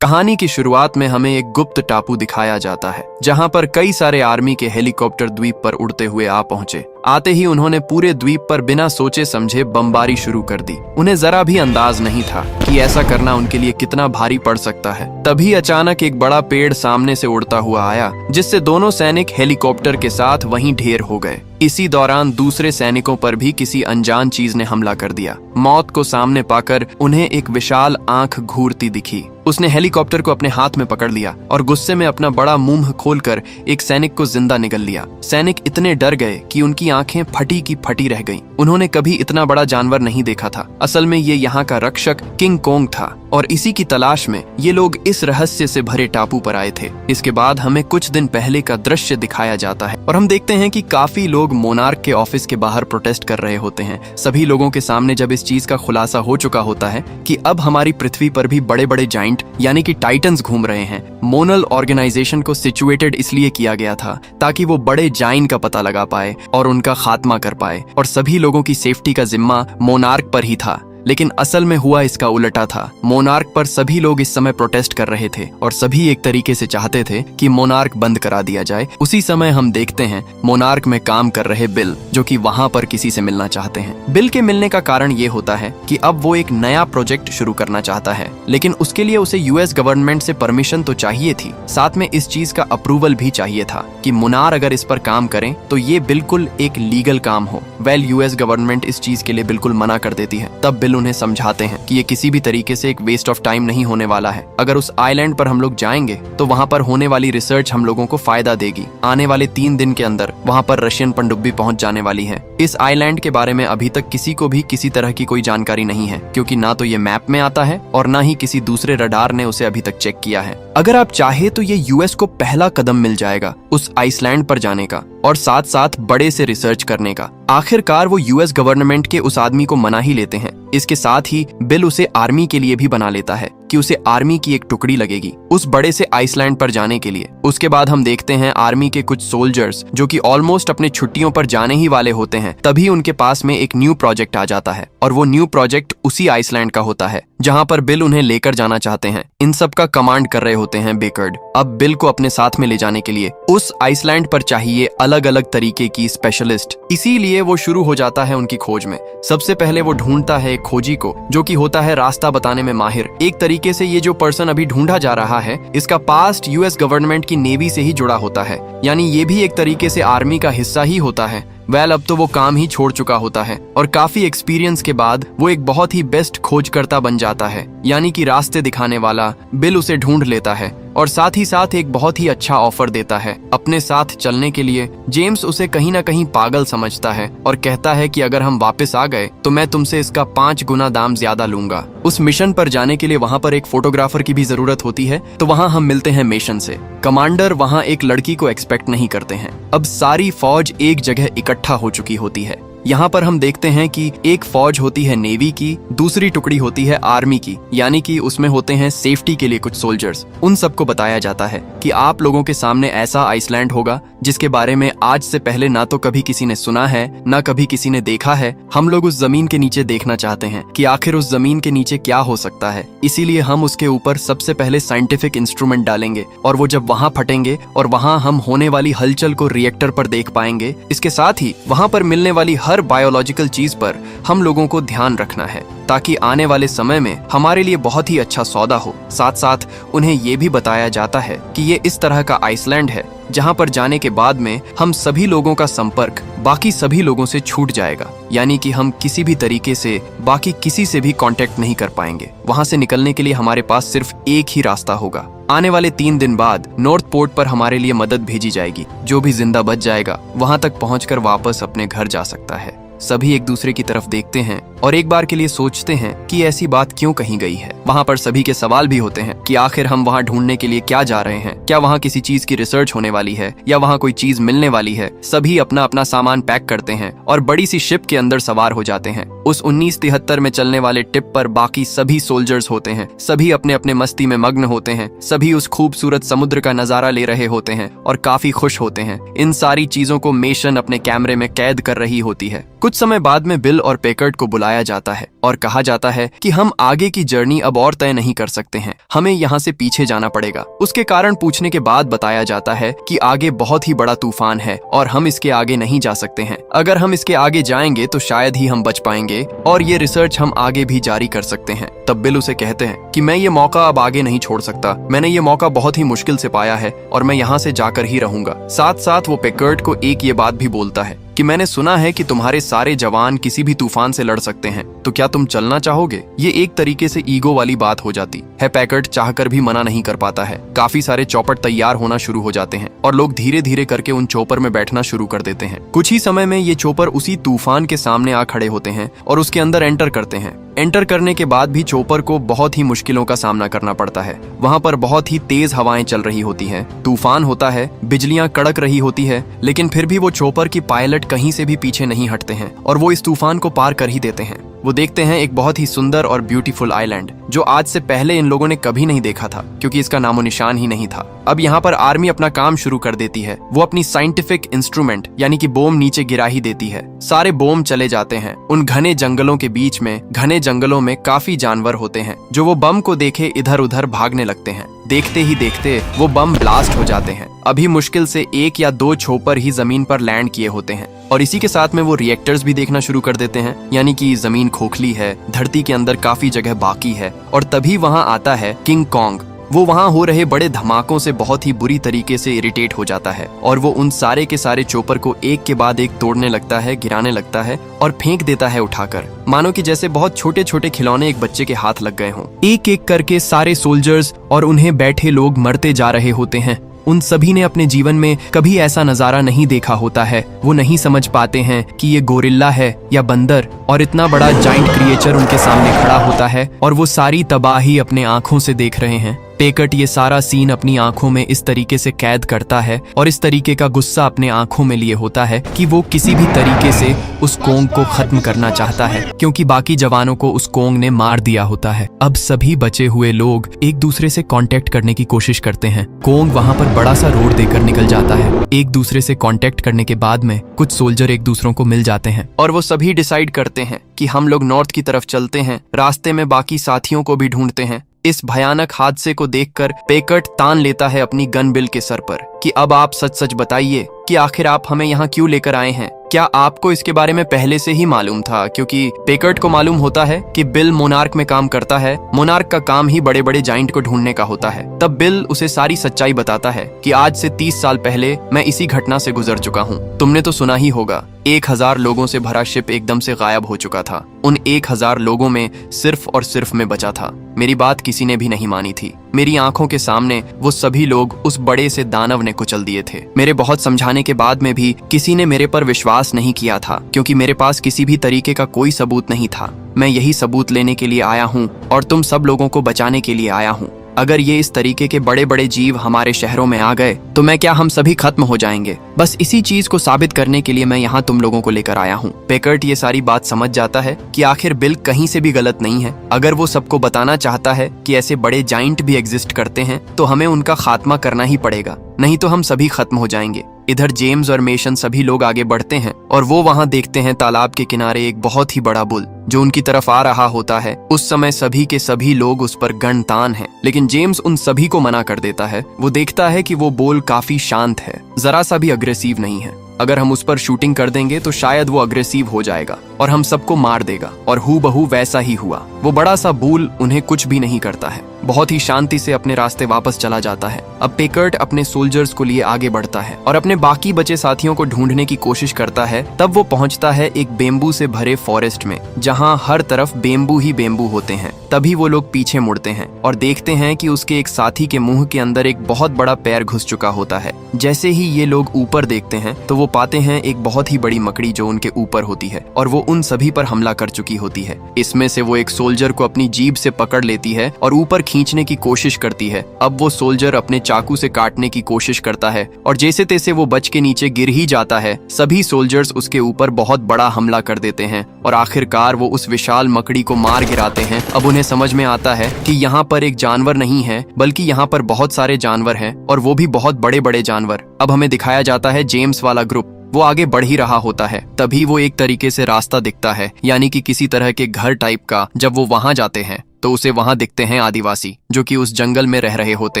कहानी की शुरुआत में हमें एक गुप्त टापू दिखाया जाता है जहां पर कई सारे आर्मी के हेलीकॉप्टर द्वीप पर उड़ते हुए आ पहुंचे। आते ही उन्होंने पूरे द्वीप पर बिना सोचे समझे बमबारी शुरू कर दी। उन्हें जरा भी अंदाज नहीं था कि ऐसा करना उनके लिए कितना भारी पड़ सकता है। तभी अचानक एक बड़ा पेड़ सामने से उड़ता हुआ आया, जिससे दोनों सैनिक हेलीकॉप्टर के साथ वहीं ढेर हो गए। इसी दौरान दूसरे सैनिकों पर भी किसी अनजान चीज ने हमला कर दिया। मौत को सामने पाकर उन्हें एक विशाल आंख घूरती दिखी। उसने हेलीकॉप्टर को अपने हाथ में पकड़ लिया और गुस्से में अपना बड़ा मुंह खोलकर एक सैनिक को जिंदा निगल लिया। सैनिक इतने डर गए कि उनकी आंखें फटी की फटी रह गईं। उन्होंने कभी इतना बड़ा जानवर नहीं देखा था। असल में ये यहाँ का रक्षक किंग कोंग था और इसी की तलाश में ये लोग इस रहस्य से भरे टापू पर आए थे। इसके बाद हमें कुछ दिन पहले का दृश्य दिखाया जाता है और हम देखते हैं कि काफी लोग मोनार्क के ऑफिस के बाहर प्रोटेस्ट कर रहे होते हैं। सभी लोगों के सामने जब इस चीज का खुलासा हो चुका होता है कि अब हमारी पृथ्वी पर भी बड़े बड़े जाइंट यानी कि टाइटन्स घूम रहे हैं। मोनल ऑर्गेनाइजेशन को सिचुएटेड इसलिए किया गया था ताकि वो बड़े जाइंट का पता लगा पाए और उनका खात्मा कर पाए, और सभी लोगों की सेफ्टी का जिम्मा मोनार्क पर ही था। लेकिन असल में हुआ इसका उल्टा था। मोनार्क पर सभी लोग इस समय प्रोटेस्ट कर रहे थे और सभी एक तरीके से चाहते थे कि मोनार्क बंद करा दिया जाए। उसी समय हम देखते हैं मोनार्क में काम कर रहे बिल, जो कि वहां पर किसी से मिलना चाहते हैं। बिल के मिलने का कारण ये होता है कि अब वो एक नया प्रोजेक्ट शुरू करना चाहता है, लेकिन उसके लिए उसे यूएस गवर्नमेंट से परमिशन तो चाहिए थी, साथ में इस चीज का अप्रूवल भी चाहिए था कि मुनार अगर इस पर काम करें तो ये बिल्कुल एक लीगल काम हो। वेल, यूएस गवर्नमेंट इस चीज के लिए बिल्कुल मना कर देती है। तब उन्हें समझाते हैं कि ये किसी भी तरीके से एक वेस्ट ऑफ टाइम नहीं होने वाला है। अगर उस आइलैंड पर हम लोग जाएंगे तो वहां पर होने वाली रिसर्च हम लोगों को फायदा देगी। आने वाले 3 दिन के अंदर वहां पर रशियन पनडुब्बी पहुंच जाने वाली है। इस आइलैंड के बारे में अभी तक किसी को भी किसी तरह की कोई जानकारी नहीं है, क्योंकि ना तो ये मैप में आता है और ना ही किसी दूसरे रडार ने उसे अभी तक चेक किया है। अगर आप चाहे तो ये यूएस को पहला कदम मिल जाएगा उस आइसलैंड पर जाने का और साथ साथ बड़े से रिसर्च करने का। आखिरकार वो यूएस गवर्नमेंट के उस आदमी को मना ही लेते हैं। इसके साथ ही बिल उसे आर्मी के लिए भी बना लेता है कि उसे आर्मी की एक टुकड़ी लगेगी उस बड़े से आइसलैंड पर जाने के लिए। उसके बाद हम देखते हैं आर्मी के कुछ सोल्जर्स जो कि ऑलमोस्ट अपने छुट्टियों पर जाने ही वाले होते हैं। तभी उनके पास में एक न्यू प्रोजेक्ट आ जाता है और वो न्यू प्रोजेक्ट उसी आइसलैंड का होता है जहां पर बिल उन्हें लेकर जाना चाहते हैं। इन सब का कमांड कर रहे होते हैं बेकर्ड। अब बिल को अपने साथ में ले जाने के लिए उस आइसलैंड पर चाहिए अलग अलग तरीके की स्पेशलिस्ट। इसीलिए वो शुरू हो जाता है उनकी खोज में। सबसे पहले वो ढूंढता है एक खोजी को जो कि होता है रास्ता बताने में माहिर। एक तरीके से ये जो पर्सन अभी ढूंढा जा रहा है इसका पास्ट यूएस गवर्नमेंट की नेवी से ही जुड़ा होता है, यानी ये भी एक तरीके से आर्मी का हिस्सा ही होता है। वेल, अब तो वो काम ही छोड़ चुका होता है और काफी एक्सपीरियंस के बाद वो एक बहुत ही बेस्ट खोजकर्ता बन जाता है, यानी कि रास्ते दिखाने वाला। बिल उसे ढूंढ लेता है और साथ ही साथ एक बहुत ही अच्छा ऑफर देता है अपने साथ चलने के लिए। जेम्स उसे कहीं ना कहीं पागल समझता है और कहता है कि अगर हम वापस आ गए तो मैं तुमसे इसका 5 गुना दाम ज्यादा लूंगा। उस मिशन पर जाने के लिए वहाँ पर एक फोटोग्राफर की भी जरूरत होती है, तो वहाँ हम मिलते हैं मेशन से। कमांडर वहाँ एक लड़की को एक्सपेक्ट नहीं करते हैं। अब सारी फौज एक जगह इकट्ठा हो चुकी होती है। यहाँ पर हम देखते हैं कि एक फौज होती है नेवी की, दूसरी टुकड़ी होती है आर्मी की, यानी कि उसमें होते हैं सेफ्टी के लिए कुछ सोल्जर्स। उन सबको बताया जाता है कि आप लोगों के सामने ऐसा आइसलैंड होगा जिसके बारे में आज से पहले ना तो कभी किसी ने सुना है ना कभी किसी ने देखा है। हम लोग उस जमीन के नीचे देखना चाहते हैं कि आखिर उस जमीन के नीचे क्या हो सकता है। इसीलिए हम उसके ऊपर सबसे पहले साइंटिफिक इंस्ट्रूमेंट डालेंगे और वो जब वहाँ फटेंगे और वहाँ हम होने वाली हलचल को रिएक्टर पर देख पाएंगे। इसके साथ ही वहाँ पर मिलने वाली हर बायोलॉजिकल चीज पर हम लोगों को ध्यान रखना है ताकि आने वाले समय में हमारे लिए बहुत ही अच्छा सौदा हो। साथ साथ उन्हें ये भी बताया जाता है कि ये इस तरह का आइसलैंड है जहां पर जाने के बाद में हम सभी लोगों का संपर्क बाकी सभी लोगों से छूट जाएगा, यानी कि हम किसी भी तरीके से बाकी किसी से भी कांटेक्ट नहीं कर पाएंगे। वहां से निकलने के लिए हमारे पास सिर्फ एक ही रास्ता होगा। आने वाले 3 दिन बाद नॉर्थ पोर्ट पर हमारे लिए मदद भेजी जाएगी। जो भी जिंदा बच जाएगा वहां तक पहुंचकर वापस अपने घर जा सकता है। सभी एक दूसरे की तरफ देखते हैं और एक बार के लिए सोचते हैं कि ऐसी बात क्यों कही गई है। वहाँ पर सभी के सवाल भी होते हैं कि आखिर हम वहाँ ढूंढने के लिए क्या जा रहे हैं, क्या वहाँ किसी चीज की रिसर्च होने वाली है या वहाँ कोई चीज मिलने वाली है। सभी अपना अपना सामान पैक करते हैं और बड़ी सी शिप के अंदर सवार हो जाते हैं। उस 1973 में चलने वाले टिप पर बाकी सभी सोल्जर्स होते हैं। सभी अपने अपने मस्ती में मग्न होते हैं। सभी उस खूबसूरत समुद्र का नजारा ले रहे होते हैं और काफी खुश होते हैं। इन सारी चीजों को मेशन अपने कैमरे में कैद कर रही होती है। कुछ कुछ समय बाद में बिल और पैकर्ट को बुलाया जाता है और कहा जाता है कि हम आगे की जर्नी अब और तय नहीं कर सकते हैं, हमें यहाँ से पीछे जाना पड़ेगा। उसके कारण पूछने के बाद बताया जाता है कि आगे बहुत ही बड़ा तूफान है और हम इसके आगे नहीं जा सकते हैं। अगर हम इसके आगे जाएंगे तो शायद ही हम बच पाएंगे और ये रिसर्च हम आगे भी जारी कर सकते हैं। तब बिल उसे कहते हैं कि मैं ये मौका अब आगे नहीं छोड़ सकता, मैंने ये मौका बहुत ही मुश्किल से पाया है और मैं यहाँ से जाकर ही रहूंगा। साथ साथ वो पैकर्ट को एक ये बात भी बोलता है कि मैंने सुना है कि तुम्हारे सारे जवान किसी भी तूफान से लड़ सकते हैं, तो क्या तुम चलना चाहोगे? ये एक तरीके से ईगो वाली बात हो जाती है। पैकर्ट चाहकर भी मना नहीं कर पाता है। काफी सारे चौपर तैयार होना शुरू हो जाते हैं और लोग धीरे धीरे करके उन चोपर में बैठना शुरू कर देते हैं। कुछ ही समय में ये चोपर उसी तूफान के सामने आ खड़े होते हैं और उसके अंदर एंटर करते हैं। एंटर करने के बाद भी चोपर को बहुत ही मुश्किलों का सामना करना पड़ता है। वहाँ पर बहुत ही तेज हवाएं चल रही होती हैं, तूफान होता है, बिजलियां कड़क रही होती है, लेकिन फिर भी वो चोपर की पायलट कहीं से भी पीछे नहीं हटते हैं और वो इस तूफान को पार कर ही देते हैं। वो देखते हैं एक बहुत ही सुंदर और ब्यूटीफुल आइलैंड जो आज से पहले इन लोगों ने कभी नहीं देखा था, क्योंकि इसका नामो निशान ही नहीं था। अब यहाँ पर आर्मी अपना काम शुरू कर देती है। वो अपनी साइंटिफिक इंस्ट्रूमेंट यानी कि बोम नीचे गिरा ही देती है। सारे बोम चले जाते हैं। उन घने जंगलों के बीच में, घने जंगलों में काफी जानवर होते हैं जो वो बम को देखे इधर उधर भागने लगते हैं। देखते ही देखते वो बम ब्लास्ट हो जाते हैं। अभी मुश्किल से 1 या 2 छोपर ही जमीन पर लैंड किए होते हैं और इसी के साथ में वो रिएक्टर्स भी देखना शुरू कर देते हैं, यानी कि जमीन खोखली है, धरती के अंदर काफी जगह बाकी है। और तभी वहाँ आता है किंग कॉन्ग। वो वहाँ हो रहे बड़े धमाकों से बहुत ही बुरी तरीके से इरिटेट हो जाता है और वो उन सारे के सारे चोपर को एक के बाद एक तोड़ने लगता है, गिराने लगता है और फेंक देता है उठाकर, मानो कि जैसे बहुत छोटे छोटे खिलौने एक बच्चे के हाथ लग गए हों। एक एक करके सारे सोल्जर्स और उन्हें बैठे लोग मरते जा रहे होते हैं। उन सभी ने अपने जीवन में कभी ऐसा नजारा नहीं देखा होता है। वो नहीं समझ पाते हैं कि ये गोरिल्ला है या बंदर, और इतना बड़ा जाइंट क्रिएचर उनके सामने खड़ा होता है और वो सारी तबाही अपने आंखों से देख रहे हैं। पैकर्ट ये सारा सीन अपनी आंखों में इस तरीके से कैद करता है और इस तरीके का गुस्सा अपने आंखों में लिए होता है कि वो किसी भी तरीके से उस कोंग को खत्म करना चाहता है, क्योंकि बाकी जवानों को उस कोंग ने मार दिया होता है। अब सभी बचे हुए लोग एक दूसरे से कांटेक्ट करने की कोशिश करते हैं। कोंग वहाँ पर बड़ा सा रोड देकर निकल जाता है। एक दूसरे से कांटेक्ट करने के बाद में कुछ सोल्जर एक दूसरों को मिल जाते हैं और वो सभी डिसाइड करते हैं कि हम लोग नॉर्थ की तरफ चलते हैं। रास्ते में बाकी साथियों को भी ढूंढते हैं। इस भयानक हादसे को देखकर पैकर्ट तान लेता है अपनी गन बिल के सर पर कि अब आप सच सच बताइए कि आखिर आप हमें यहाँ क्यों लेकर आए हैं? क्या आपको इसके बारे में पहले से ही मालूम था? क्योंकि पैकर्ट को मालूम होता है कि बिल मोनार्क में काम करता है। मोनार्क का काम ही बड़े बड़े जाइंट को ढूंढने का होता है। तब बिल उसे सारी सच्चाई बताता है कि आज से 30 साल पहले मैं इसी घटना से गुजर चुका हूँ। तुमने तो सुना ही होगा, 1000 लोगों से भरा शिप एकदम से गायब हो चुका था। उन 1000 लोगों में सिर्फ और सिर्फ मैं बचा था। मेरी बात किसी ने भी नहीं मानी थी। मेरी आंखों के सामने वो सभी लोग उस बड़े से दानव ने कुचल दिए थे। मेरे बहुत समझाने के बाद में भी किसी ने मेरे पर विश्वास नहीं किया था, क्योंकि मेरे पास किसी भी तरीके का कोई सबूत नहीं था। मैं यही सबूत लेने के लिए आया हूँ और तुम सब लोगों को बचाने के लिए आया हूँ। अगर ये इस तरीके के बड़े बड़े जीव हमारे शहरों में आ गए तो मैं क्या, हम सभी खत्म हो जाएंगे। बस इसी चीज को साबित करने के लिए मैं यहाँ तुम लोगों को लेकर आया हूँ। पैकर्ट ये सारी बात समझ जाता है कि आखिर बिल कहीं से भी गलत नहीं है। अगर वो सबको बताना चाहता है कि ऐसे बड़े जाइंट भी एग्जिस्ट करते हैं तो हमें उनका खात्मा करना ही पड़ेगा, नहीं तो हम सभी खत्म हो जाएंगे। इधर जेम्स और मेशन सभी लोग आगे बढ़ते हैं और वो वहाँ देखते हैं तालाब के किनारे एक बहुत ही बड़ा बुल जो उनकी तरफ आ रहा होता है। उस समय सभी के सभी लोग उस पर गणतान हैं, लेकिन जेम्स उन सभी को मना कर देता है। वो देखता है कि वो बुल काफी शांत है, जरा सा भी अग्रेसिव नहीं है। अगर हम उस पर शूटिंग कर देंगे तो शायद वो अग्रेसिव हो जाएगा और हम सबको मार देगा। और हूबहू वैसा ही हुआ। वो बड़ा सा बुल उन्हें कुछ भी नहीं करता है, बहुत ही शांति से अपने रास्ते वापस चला जाता है। अब पैकर्ट अपने सोल्जर्स को लिए आगे बढ़ता है और अपने बाकी बचे साथियों को ढूंढने की कोशिश करता है। तब वो पहुंचता है एक बेम्बू से भरे फॉरेस्ट में, जहां हर तरफ बेम्बू ही बेम्बू होते हैं। तभी वो लोग पीछे मुड़ते हैं और देखते हैं कि उसके एक साथी के मुंह के अंदर एक बहुत बड़ा पैर घुस चुका होता है। जैसे ही ये लोग ऊपर देखते हैं तो वो पाते हैं एक बहुत ही बड़ी मकड़ी जो उनके ऊपर होती है और वो उन सभी पर हमला कर चुकी होती है। इसमें से वो एक सोल्जर को अपनी जीभ से पकड़ लेती है और ऊपर खींचने की कोशिश करती है। अब वो सोल्जर अपने चाकू से काटने की कोशिश करता है और जैसे तैसे वो बच के नीचे गिर ही जाता है। सभी सोल्जर्स उसके ऊपर बहुत बड़ा हमला कर देते हैं और आखिरकार वो उस विशाल मकड़ी को मार गिराते हैं। अब उन्हें समझ में आता है कि यहाँ पर एक जानवर नहीं है, बल्कि यहाँ पर बहुत सारे जानवर हैं और वो भी बहुत बड़े बड़े जानवर। अब हमें दिखाया जाता है जेम्स वाला ग्रुप। वो आगे बढ़ ही रहा होता है। तभी वो एक तरीके से रास्ता दिखता है, यानी कि किसी तरह के घर टाइप का। जब वो वहां जाते हैं तो उसे वहां दिखते हैं आदिवासी जो कि उस जंगल में रह रहे होते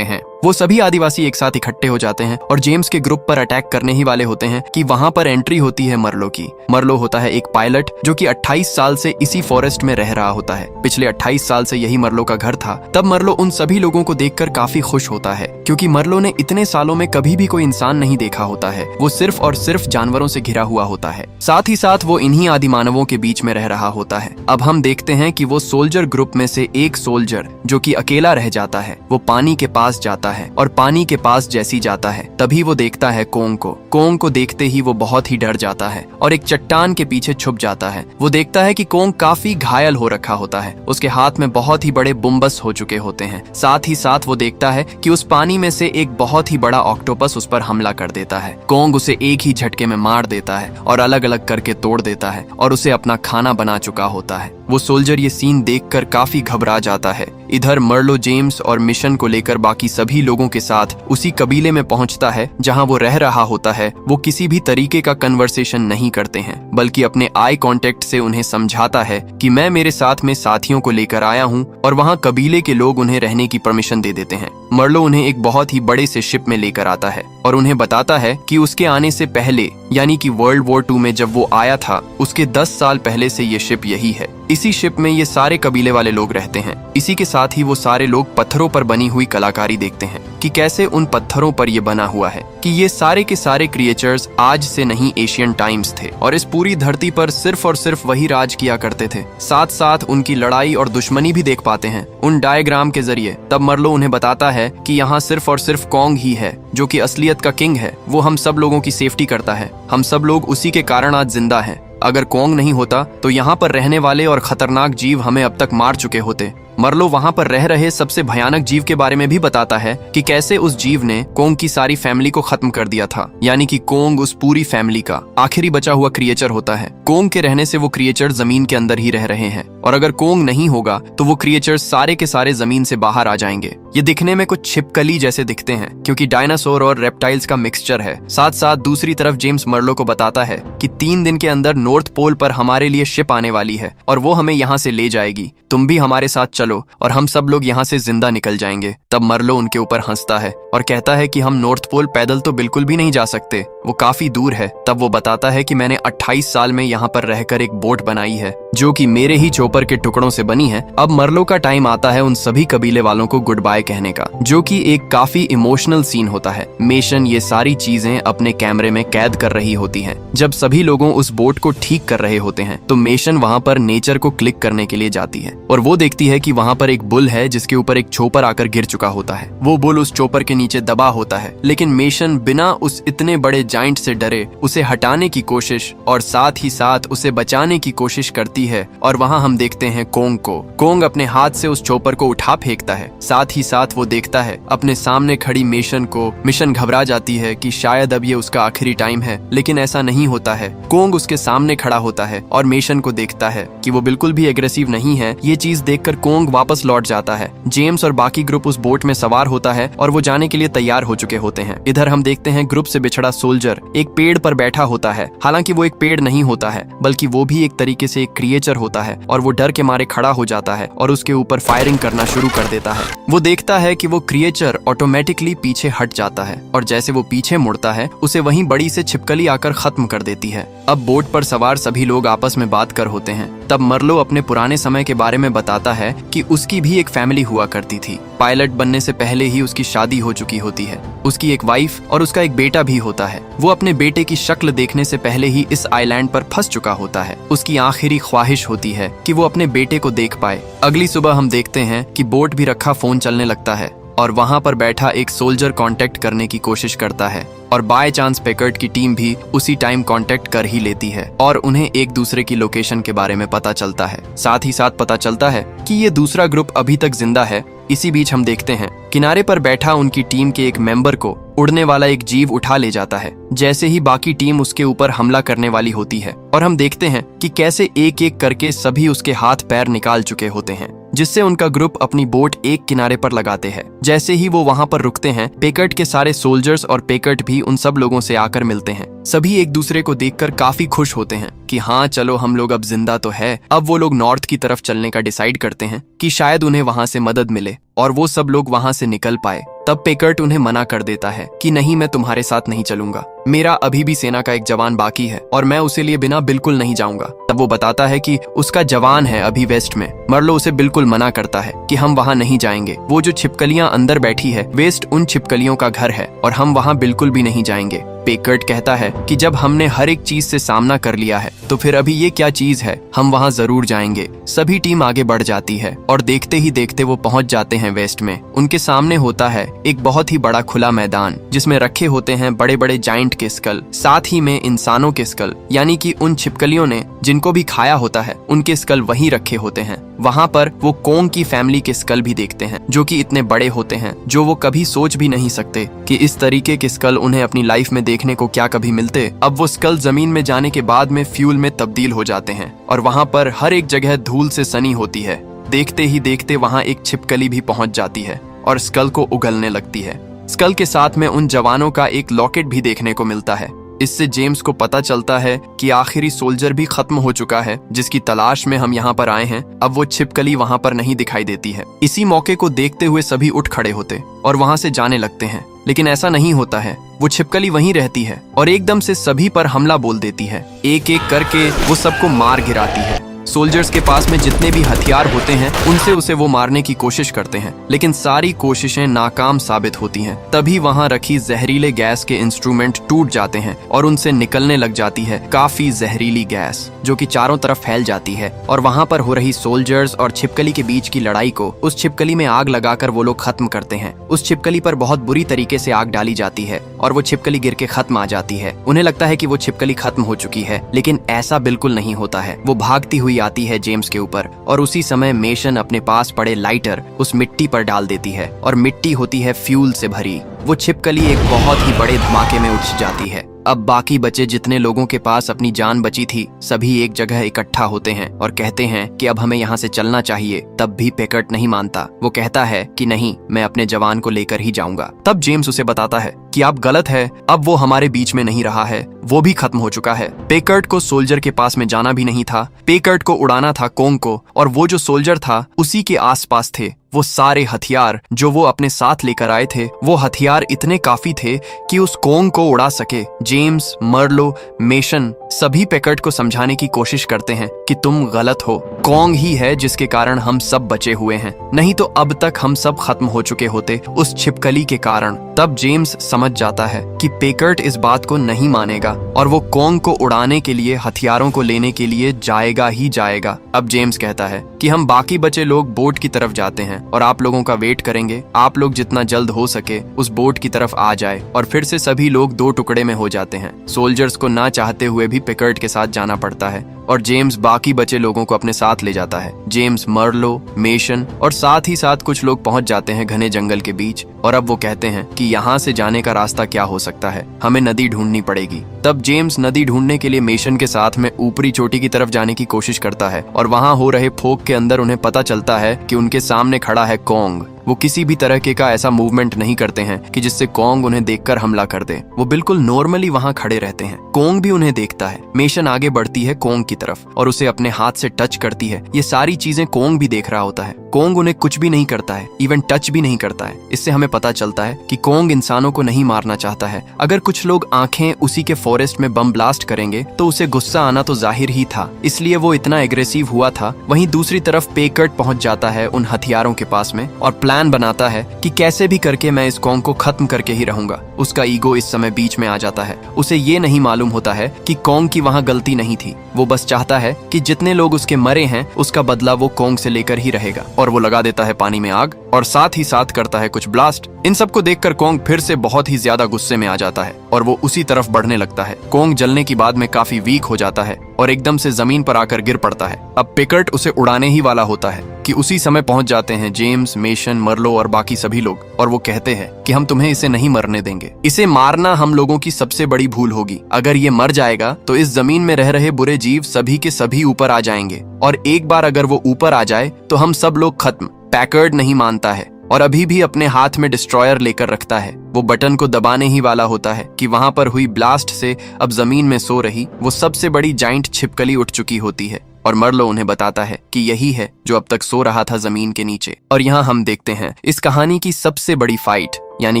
हैं। वो सभी आदिवासी एक साथ इकट्ठे हो जाते हैं और जेम्स के ग्रुप पर अटैक करने ही वाले होते हैं कि वहां पर एंट्री होती है मर्लो की। मर्लो होता है एक पायलट जो कि 28 साल से इसी फॉरेस्ट में रह रहा होता है। पिछले 28 साल से यही मर्लो का घर था। तब मर्लो उन सभी लोगों को देखकर काफी खुश होता है, क्योंकि मर्लो ने इतने सालों में कभी भी कोई इंसान नहीं देखा होता है। वो सिर्फ और सिर्फ जानवरों से घिरा हुआ होता है। साथ ही साथ वो इन्हीं आदिमानवों के बीच में रह रहा होता है। अब हम देखते हैं कि वो सोल्जर ग्रुप में से एक सोल्जर जो कि अकेला रह जाता है, वो पानी के पास जाता है और पानी के पास जैसी जाता है तभी वो देखता है कोंग को। कोंग को देखते ही वो बहुत ही डर जाता है और एक चट्टान के पीछे छुप जाता है। वो देखता है कि कोंग काफी घायल हो रखा होता है, उसके हाथ में बहुत ही बड़े बुम्बस हो चुके होते हैं। साथ ही साथ वो देखता है कि उस पानी में से एक बहुत ही बड़ा ऑक्टोपस उस पर हमला कर देता है। कोंग उसे एक ही झटके में मार देता है और अलग अलग करके तोड़ देता है और उसे अपना खाना बना चुका होता है। वो सोल्जर ये सीन देखकर काफी घबरा जाता है। इधर मर्लो जेम्स और मिशन को लेकर बाकी सभी लोगों के साथ उसी कबीले में पहुंचता है जहां वो रह रहा होता है। वो किसी भी तरीके का कन्वर्सेशन नहीं करते हैं, बल्कि अपने आई कांटेक्ट से उन्हें समझाता है कि मैं मेरे साथ में साथियों को लेकर आया हूं और वहां कबीले के लोग उन्हें रहने की परमिशन दे देते हैं। मर्लो उन्हें एक बहुत ही बड़े से शिप में लेकर आता है और उन्हें बताता है कि उसके आने से पहले, यानी कि वर्ल्ड वॉर 2 में जब वो आया था, उसके 10 साल पहले से ये शिप यही है। इसी शिप में ये सारे कबीले वाले लोग रहते हैं। इसी के साथ ही वो सारे लोग पत्थरों पर बनी हुई कलाकारी देखते हैं कि कैसे उन पत्थरों पर ये बना हुआ है कि ये सारे के सारे क्रिएचर्स आज से नहीं एशियन टाइम्स थे और इस पूरी धरती पर सिर्फ और सिर्फ वही राज किया करते थे। साथ साथ उनकी लड़ाई और दुश्मनी भी देख पाते हैं उन डायग्राम के जरिए। तब मर्लो उन्हें बताता है कि यहाँ सिर्फ और सिर्फ कोंग ही है जो कि असलियत का किंग है। वो हम सब लोगों की सेफ्टी करता है। हम सब लोग उसी के कारण आज जिंदा हैं। अगर कोंग नहीं होता तो यहाँ पर रहने वाले और खतरनाक जीव हमें अब तक मार चुके होते। मर्लो वहां पर रह रहे सबसे भयानक जीव के बारे में भी बताता है कि कैसे उस जीव ने कोंग की सारी फैमिली को खत्म कर दिया था, यानी कि कोंग उस पूरी फैमिली का आखिरी बचा हुआ क्रिएचर होता है। कोंग के रहने से वो क्रिएचर जमीन के अंदर ही रह रहे हैं और अगर कोंग नहीं होगा तो वो क्रिएचर सारे के सारे जमीन से बाहर आ जाएंगे। ये दिखने में कुछ छिपकली जैसे दिखते हैं क्योंकि डायनासोर और रेप्टाइल्स का मिक्सचर है। साथ साथ दूसरी तरफ जेम्स मर्लो को बताता है कि 3 दिन के अंदर नॉर्थ पोल पर हमारे लिए शिप आने वाली है और वो हमें यहाँ से ले जाएगी। तुम भी हमारे साथ चलो और हम सब लोग यहाँ से जिंदा निकल जाएंगे। तब मर्लो उनके ऊपर हंसता है और कहता है कि हम नॉर्थ पोल पैदल तो बिल्कुल भी नहीं जा सकते, वो काफी दूर है। तब वो बताता है कि मैंने 28 साल में यहाँ पर रहकर एक बोट बनाई है जो कि मेरे ही चोपर के टुकड़ों से बनी है। अब मर्लो का टाइम आता है उन सभी कबीले वालों को गुड बाय कहने का, जो कि एक काफी इमोशनल सीन होता है। मेशन ये सारी चीजें अपने कैमरे में कैद कर रही होती हैं। जब सभी लोगों उस बोट को ठीक कर रहे होते हैं तो मेशन वहां पर नेचर को क्लिक करने के लिए जाती है और वो देखती है कि वहां पर एक बुल है जिसके ऊपर एक चोपर आकर गिर चुका होता है। वो बुल उस चोपर के नीचे दबा होता है, लेकिन मेशन बिना उस इतने बड़े जाइंट से डरे उसे हटाने की कोशिश और साथ ही साथ उसे बचाने की कोशिश करती है। और वहां हम देखते हैं कोंग को। कोंग अपने हाथ से उस चोपर को उठा फेंकता है। साथ ही साथ वो देखता है अपने सामने खड़ी मेशन को। मिशन घबरा जाती है कि शायद अब ये उसका आखिरी टाइम है, लेकिन ऐसा नहीं होता है। कोंग उसके सामने खड़ा होता है और मेशन को देखता है कि वो बिल्कुल भी एग्रेसिव नहीं है। ये चीज देखकर कोंग वापस लौट जाता है। जेम्स और बाकी ग्रुप उस बोट में सवार होता है और वो जाने के लिए तैयार हो चुके होते हैं। इधर हम देखते हैं ग्रुप से बिछड़ा सोल्जर एक पेड़ पर बैठा होता है। हालांकि वो एक पेड़ नहीं होता है, बल्कि वो भी एक तरीके से एक क्रिएचर होता है और वो डर के मारे खड़ा हो जाता है और उसके ऊपर फायरिंग करना शुरू कर देता है। वो देखता है कि वो क्रिएचर ऑटोमेटिकली पीछे हट जाता है और जैसे वो पीछे मुड़ता है उसे वहीं बड़ी से छिपकली आकर खत्म कर देती है। अब बोट पर सवार सभी लोग आपस में बात कर होते हैं। तब मर्लो अपने पुराने समय के बारे में बताता है कि उसकी भी एक फैमिली हुआ करती थी। पायलट बनने से पहले ही उसकी शादी हो चुकी होती है। उसकी एक वाइफ और उसका एक बेटा भी होता है। वो अपने बेटे की शक्ल देखने से पहले ही इस आइलैंड पर फंस चुका होता है। उसकी आखिरी ख्वाहिश होती है कि वो अपने बेटे को देख पाए। अगली सुबह हम देखते हैं कि बोट भी रखा फोन चलने लगता है और वहां पर बैठा एक सोल्जर कांटेक्ट करने की कोशिश करता है और बाय चांस पैकर्ड की टीम भी उसी टाइम कांटेक्ट कर ही लेती है और उन्हें एक दूसरे की लोकेशन के बारे में पता चलता है। साथ ही साथ पता चलता है कि ये दूसरा ग्रुप अभी तक जिंदा है। इसी बीच हम देखते हैं किनारे पर बैठा उनकी टीम के एक मेंबर को उड़ने वाला एक जीव उठा ले जाता है। जैसे ही बाकी टीम उसके ऊपर हमला करने वाली होती है और हम देखते हैं कि कैसे एक एक करके सभी उसके हाथ पैर निकाल चुके होते हैं। जिससे उनका ग्रुप अपनी बोट एक किनारे पर लगाते हैं। जैसे ही वो वहाँ पर रुकते हैं, पेकर्ट के सारे सोल्जर्स और पेकर्ट भी उन सब लोगों से आकर मिलते हैं। सभी एक दूसरे को देखकर काफी खुश होते हैं कि हाँ चलो हम लोग अब जिंदा तो है। अब वो लोग नॉर्थ की तरफ चलने का डिसाइड करते हैं कि शायद उन्हें वहाँ से मदद मिले और वो सब लोग वहाँ से निकल पाए। तब पेकर्ट उन्हें मना कर देता है कि नहीं, मैं तुम्हारे साथ नहीं चलूंगा, मेरा अभी भी सेना का एक जवान बाकी है और मैं उसे लिए बिना बिल्कुल नहीं जाऊंगा। तब वो बताता है कि उसका जवान है अभी वेस्ट में। मर्लो उसे बिल्कुल मना करता है कि हम वहाँ नहीं जाएंगे। वो जो छिपकलियां अंदर बैठी है, वेस्ट उन छिपकलियों का घर है और हम वहाँ बिल्कुल भी नहीं जाएंगे। पेकर्ट कहता है कि जब हमने हर एक चीज से सामना कर लिया है तो फिर अभी ये क्या चीज है, हम वहाँ जरूर जाएंगे। सभी टीम आगे बढ़ जाती है और देखते ही देखते वो पहुंच जाते हैं वेस्ट में। उनके सामने होता है एक बहुत ही बड़ा खुला मैदान जिसमें रखे होते हैं बड़े बड़े जाइंट के स्कल, साथ ही में इंसानों के स्कल, यानी कि उन छिपकलियों ने जिनको भी खाया होता है उनके स्कल वहीं रखे होते हैं। वहाँ पर वो कोंग की फैमिली के स्कल भी देखते हैं जो कि इतने बड़े होते हैं जो वो कभी सोच भी नहीं सकते कि इस तरीके के स्कल उन्हें अपनी लाइफ में देखने को क्या कभी मिलते। अब वो स्कल जमीन में जाने के बाद में फ्यूल में तब्दील हो जाते हैं और वहाँ पर हर एक जगह धूल से सनी होती है। देखते ही देखते वहाँ एक छिपकली भी पहुंच जाती है और स्कल को उगलने लगती है। स्कल के साथ में उन जवानों का एक लॉकेट भी देखने को मिलता है। इससे जेम्स को पता चलता है कि आखिरी सोल्जर भी खत्म हो चुका है जिसकी तलाश में हम यहाँ पर आए हैं। अब वो छिपकली वहाँ पर नहीं दिखाई देती है। इसी मौके को देखते हुए सभी उठ खड़े होते और वहाँ से जाने लगते हैं, लेकिन ऐसा नहीं होता है। वो छिपकली वहीं रहती है और एकदम से सभी पर हमला बोल देती है। एक एक करके वो सबको मार गिराती है। सोल्जर्स के पास में जितने भी हथियार होते हैं उनसे उसे वो मारने की कोशिश करते हैं, लेकिन सारी कोशिशें नाकाम साबित होती हैं। तभी वहां रखी जहरीले गैस के इंस्ट्रूमेंट टूट जाते हैं और उनसे निकलने लग जाती है काफी जहरीली गैस जो कि चारों तरफ फैल जाती है और वहां पर हो रही सोल्जर्स और छिपकली के बीच की लड़ाई को उस छिपकली में आग लगाकर वो लोग खत्म करते हैं। उस छिपकली पर बहुत बुरी तरीके से आग डाली जाती है और वो छिपकली गिर के खत्म आ जाती है। उन्हें लगता है कि वो छिपकली खत्म हो चुकी है, लेकिन ऐसा बिल्कुल नहीं होता है। वो भागती हुई आती है जेम्स के ऊपर और उसी समय मेशन अपने पास पड़े लाइटर उस मिट्टी पर डाल देती है और मिट्टी होती है फ्यूल से भरी। वो छिपकली एक बहुत ही बड़े धमाके में उठ जाती है। अब बाकी बचे जितने लोगों के पास अपनी जान बची थी सभी एक जगह इकट्ठा होते हैं और कहते हैं कि अब हमें यहाँ से चलना चाहिए। तब भी पेकर्ट नहीं मानता। वो कहता है कि नहीं, मैं अपने जवान को लेकर ही जाऊंगा। तब जेम्स उसे बताता है कि आप गलत है, अब वो हमारे बीच में नहीं रहा है, वो भी खत्म हो चुका है। पेकर्ट को सोल्जर के पास में जाना भी नहीं था। पेकर्ट को उड़ाना था कोंग को, और वो जो सोल्जर था उसी के आसपास थे वो सारे हथियार जो वो अपने साथ लेकर आए थे। वो हथियार इतने काफी थे कि उस कोंग को उड़ा सके। जेम्स, मर्लो, मेशन सभी पेकर्ट को समझाने की कोशिश करते हैं कि तुम गलत हो, कोंग ही है जिसके कारण हम सब बचे हुए हैं, नहीं तो अब तक हम सब खत्म हो चुके होते उस छिपकली के कारण। तब जेम्स समझ जाता है कि पेकर्ट इस बात को नहीं मानेगा और वो कोंग को उड़ाने के लिए हथियारों को लेने के लिए जाएगा ही जाएगा। अब जेम्स कहता है कि हम बाकी बचे लोग बोट की तरफ जाते हैं और आप लोगों का वेट करेंगे। आप लोग जितना जल्द हो सके उस बोट की तरफ आ जाए। और फिर से सभी लोग दो टुकड़े में हो जाते हैं। सोल्जर्स को ना चाहते हुए भी पेकर्ट के साथ जाना पड़ता है और जेम्स बाकी बचे लोगों को अपने साथ ले जाता है। जेम्स, मर्लो, मेशन और साथ ही साथ कुछ लोग पहुंच जाते हैं घने जंगल के बीच। और अब वो कहते हैं कि यहाँ से जाने का रास्ता क्या हो सकता है, हमें नदी ढूंढनी पड़ेगी। तब जेम्स नदी ढूंढने के लिए मेशन के साथ में ऊपरी चोटी की तरफ जाने की कोशिश करता है और वहाँ हो रहे फोक के अंदर उन्हें पता चलता है कि उनके सामने खड़ा है कोंग। वो किसी भी तरह का ऐसा मूवमेंट नहीं करते हैं कि जिससे कोंग उन्हें देखकर हमला कर दे। वो बिल्कुल नॉर्मली वहाँ खड़े रहते हैं। कोंग भी उन्हें देखता है। मेशन आगे बढ़ती है कोंग की तरफ और उसे अपने हाथ से टच करती है। ये सारी चीजें कोंग भी देख रहा होता है। कोंग उन्हें कुछ भी नहीं करता है, इवन टच भी नहीं करता है। इससे हमें पता चलता है कि कोंग इंसानों को नहीं मारना चाहता है। अगर कुछ लोग आंखें उसी के फॉरेस्ट में बम ब्लास्ट करेंगे तो उसे गुस्सा आना तो जाहिर ही था, इसलिए वो इतना एग्रेसिव हुआ था। वहीं दूसरी तरफ पेकर्ट पहुंच जाता है उन हथियारों के पास में और प्लान बनाता है कि कैसे भी करके मैं इस कोंग को खत्म करके ही रहूंगा। उसका ईगो इस समय बीच में आ जाता है। उसे ये नहीं मालूम होता है कि कोंग की वहाँ गलती नहीं थी। वो बस चाहता है कि जितने लोग उसके मरे हैं उसका बदला वो कोंग से लेकर ही रहेगा। और वो लगा देता है पानी में आग और साथ ही साथ करता है कुछ ब्लास्ट। इन सब को देखकर कोंग फिर से बहुत ही ज्यादा गुस्से में आ जाता है और वो उसी तरफ बढ़ने लगता है। कोंग जलने की बाद में काफी वीक हो जाता है और एकदम से जमीन पर आकर गिर पड़ता है। अब पिकर्ट उसे उड़ाने ही वाला होता है कि उसी समय पहुंच जाते हैं जेम्स, मेशन, मर्लो और बाकी सभी लोग, और वो कहते हैं कि हम तुम्हें इसे नहीं मरने देंगे। इसे मारना हम लोगों की सबसे बड़ी भूल होगी। अगर ये मर जाएगा तो इस जमीन में रह रहे बुरे जीव सभी के सभी ऊपर आ जाएंगे, और एक बार अगर वो ऊपर आ जाए तो हम सब लोग खत्म। पैकर्ड नहीं मानता है और अभी भी अपने हाथ में डिस्ट्रॉयर लेकर रखता है। वो बटन को दबाने ही वाला होता है कि वहां पर हुई ब्लास्ट से अब जमीन में सो रही वो सबसे बड़ी जाइंट छिपकली उठ चुकी होती है, और मर्लो उन्हें बताता है कि यही है जो अब तक सो रहा था जमीन के नीचे। और यहाँ हम देखते हैं इस कहानी की सबसे बड़ी फाइट, यानी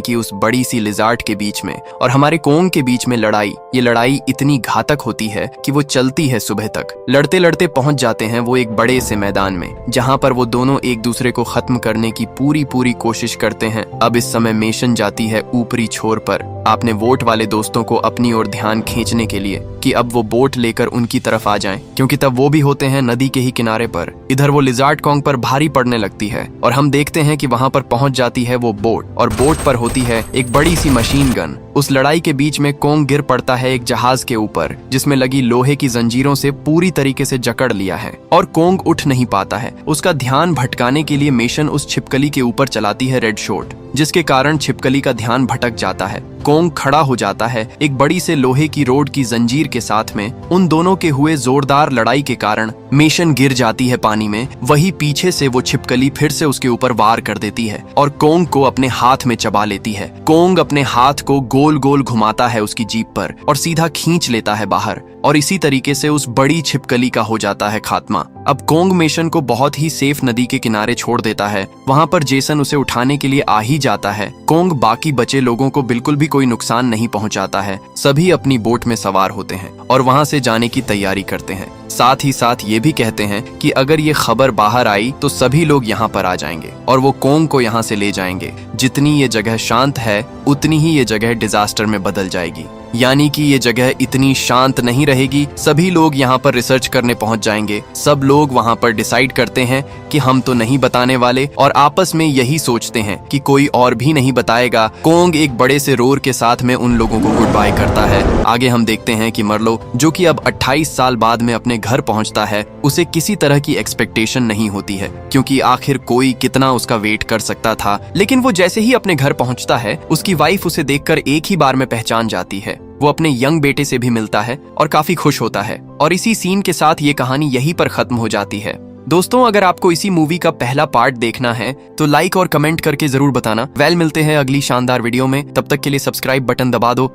कि उस बड़ी सी लिजार्ड के बीच में और हमारे कोंग के बीच में लड़ाई। ये लड़ाई इतनी घातक होती है कि वो चलती है सुबह तक। लड़ते लड़ते पहुंच जाते हैं वो एक बड़े से मैदान में, जहां पर वो दोनों एक दूसरे को खत्म करने की पूरी कोशिश करते हैं। अब इस समय मेशन जाती है ऊपरी छोर पर अपने वोट वाले दोस्तों को अपनी ओर ध्यान खींचने के लिए कि अब वो बोट लेकर उनकी तरफ आ जाएं, क्योंकि तब वो भी होते हैं नदी के ही किनारे पर। इधर वो लिजार्ड कोंग पर भारी पड़ने लगती है और हम देखते हैं कि वहां पर पहुंच जाती है वो बोट, और बोट पर होती है एक बड़ी सी मशीन गन। उस लड़ाई के बीच में कोंग गिर पड़ता है एक जहाज के ऊपर, जिसमें लगी लोहे की जंजीरों से पूरी तरीके से जकड़ लिया है, और कोंग उठ नहीं पाता है। उसका ध्यान भटकाने के लिए मेशन उस छिपकली के ऊपर चलाती है रेड शॉट, जिसके कारण छिपकली का ध्यान भटक जाता है। कोंग खड़ा हो जाता है एक बड़ी से लोहे की रोड की जंजीर के साथ में। उन दोनों के हुए जोरदार लड़ाई के कारण मेशन गिर जाती है पानी में। वही पीछे से वो छिपकली फिर से उसके ऊपर वार कर देती है और कोंग को अपने हाथ में चबा लेती है। कोंग अपने हाथ को गोल गोल घुमाता है उसकी जीभ पर और सीधा खींच लेता है बाहर, और इसी तरीके से उस बड़ी छिपकली का हो जाता है खात्मा। अब कोंग मेशन को बहुत ही सेफ नदी के किनारे छोड़ देता है। वहां पर जेसन उसे उठाने के लिए आ ही जाता है। कोंग बाकी बचे लोगों को बिल्कुल भी कोई नुकसान नहीं पहुंचाता है। सभी अपनी बोट में सवार होते हैं और वहां से जाने की तैयारी करते हैं। साथ ही साथ ये भी कहते हैं कि अगर ये खबर बाहर आई तो सभी लोग यहाँ पर आ जाएंगे और वो कोंग को यहाँ से ले जाएंगे। जितनी ये जगह शांत है उतनी ही ये जगह डिजास्टर में बदल जाएगी, यानी कि ये जगह इतनी शांत नहीं रहेगी। सभी लोग यहाँ पर रिसर्च करने पहुंच जाएंगे। सब लोग वहाँ पर डिसाइड करते हैं कि हम तो नहीं बताने वाले, और आपस में यही सोचते हैं कि कोई और भी नहीं बताएगा। कोंग एक बड़े से रोर के साथ में उन लोगों को गुड बाय करता है। आगे हम देखते हैं कि मर्लो, जो कि अब 28 साल बाद में अपने घर पहुंचता है, उसे किसी तरह की एक्सपेक्टेशन नहीं होती है, क्योंकि आखिर कोई कितना उसका वेट कर सकता था। लेकिन वो जैसे ही अपने घर पहुंचता है, उसकी वाइफ उसे देखकर एक ही बार में पहचान जाती है। वो अपने यंग बेटे से भी मिलता है और काफी खुश होता है। और इसी सीन के साथ ये कहानी यहीं पर खत्म हो जाती है। दोस्तों, अगर आपको इसी मूवी का पहला पार्ट देखना है तो लाइक और कमेंट करके जरूर बताना। मिलते हैं अगली शानदार वीडियो में। तब तक के लिए सब्सक्राइब बटन दबा दो